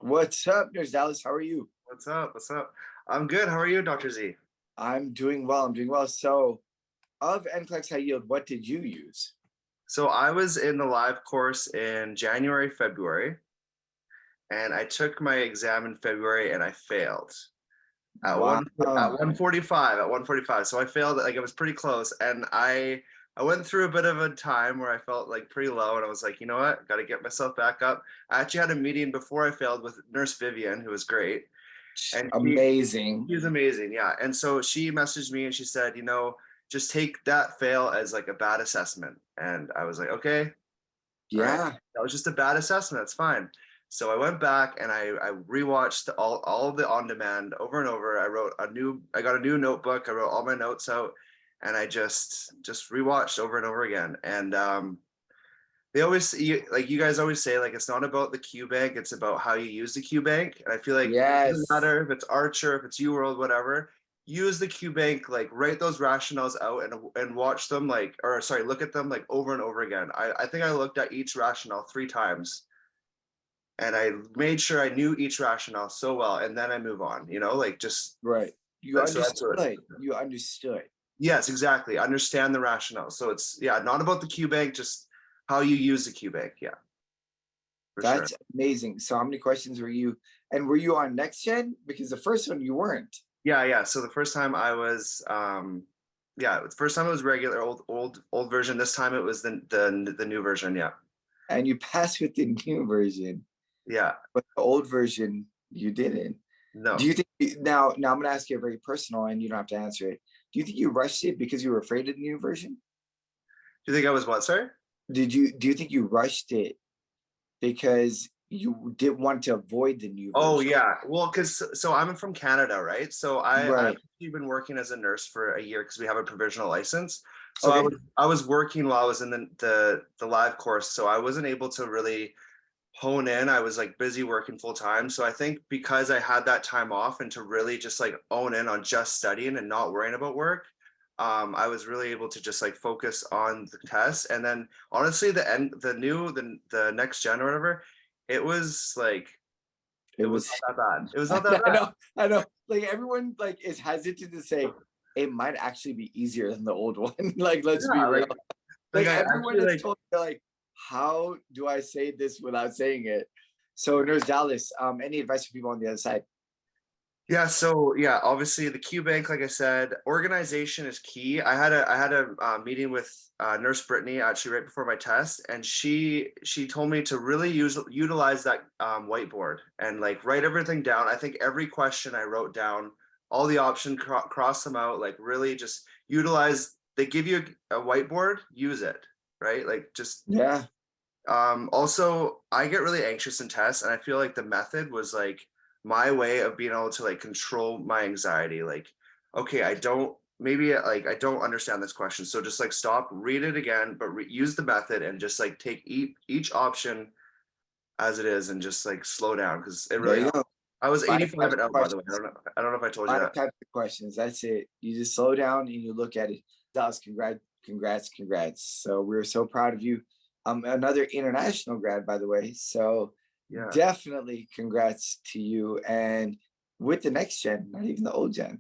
What's up, Nurse Dallas? How are you? What's up? What's up? I'm good. How are you, Dr. Z? I'm doing well. I'm doing well. So, of NCLEX High Yield, what did you use? So I was in the live course in January, February, and I took my exam in February and I failed at Wow. 145 at 145. So I failed, like it was pretty close. And I went through a bit of a time where I felt like pretty low and I was like, you know what? Got to get myself back up. I actually had a meeting before I failed with Nurse Vivian, who was great. And Amazing. she was amazing, yeah. And so she messaged me and she said, just take that fail as like a bad assessment. And I was like, okay, all right, Yeah. that was just a bad assessment. That's fine. So I went back and I rewatched all of the on demand over and over. I got a new notebook. I wrote all my notes out, and I just rewatched over and over again. And they always like you guys always say, like, it's not about the Q bank, it's about how you use the Q bank. And I feel like it doesn't Yes. matter if it's Archer, if it's UWorld, whatever. Use the Q bank, like write those rationales out and watch them, like, or sorry, look at them like over and over again. I think I looked at each rationale 3 times and I made sure I knew each rationale so well, and then I move on, like just Right. You so that's what. understood. You understood. Yes, exactly. Understand the rationale. So it's, yeah, not about the Q bank, just how you use the Q bank. Yeah, for sure. That's amazing. So, how many questions were you? And were you on next gen? Because the first one you weren't, Yeah. So the first time I was, the first time it was regular old version. This time it was the new version. Yeah, and you passed with the new version, yeah. but the old version you didn't. Do No. you think now I'm gonna ask you a very personal and you don't have to answer it. Do you think you rushed it because you were afraid of the new version? Do you think I was what? Sorry. Do you think you rushed it because you didn't want to avoid the new Oh version? yeah. Well, because so I'm from Canada, right? So I've Right. actually been working as a nurse for a year because we have a provisional license. So I Okay. was I was working while I was in the live course, so I wasn't able to really hone in. I was like busy working full time. So I think because I had that time off and to really just like own in on just studying and not worrying about work, I was really able to just like focus on the test. And then honestly, the next gen or whatever, it was like It it was was not that bad. It was not that I bad. know, I know. Like everyone like is hesitant to say it might actually be easier than the old one. Like, let's be Yeah, real. like Like I everyone actually has like. told me like, how do I say this without saying it? So Nurse Dallas, any advice for people on the other side? Yeah, so yeah, obviously the Q bank, like I said, organization is key. I had a meeting with Nurse Brittany actually right before my test, and she told me to really utilize that whiteboard and like write everything down. I think every question I wrote down, all the options, cross them out, like really just utilize. They give you a whiteboard, use it, right? Like just Yeah. also, I get really anxious in tests, and I feel like the method was like my way of being able to like control my anxiety. Like, okay, I don't understand this question, so just like stop, read it again, but use the method and just like take each option as it is, and just like slow down because it There really you helped. go. I was Five 85 types and of out, by the way. questions. I don't know if I told you Five that. types of questions. That's it. You just slow down and you look at it. Dallas, congrats. So we're so proud of you. Another international grad, by the way. So Yeah. definitely congrats to you. And with the next gen, not even the old gen.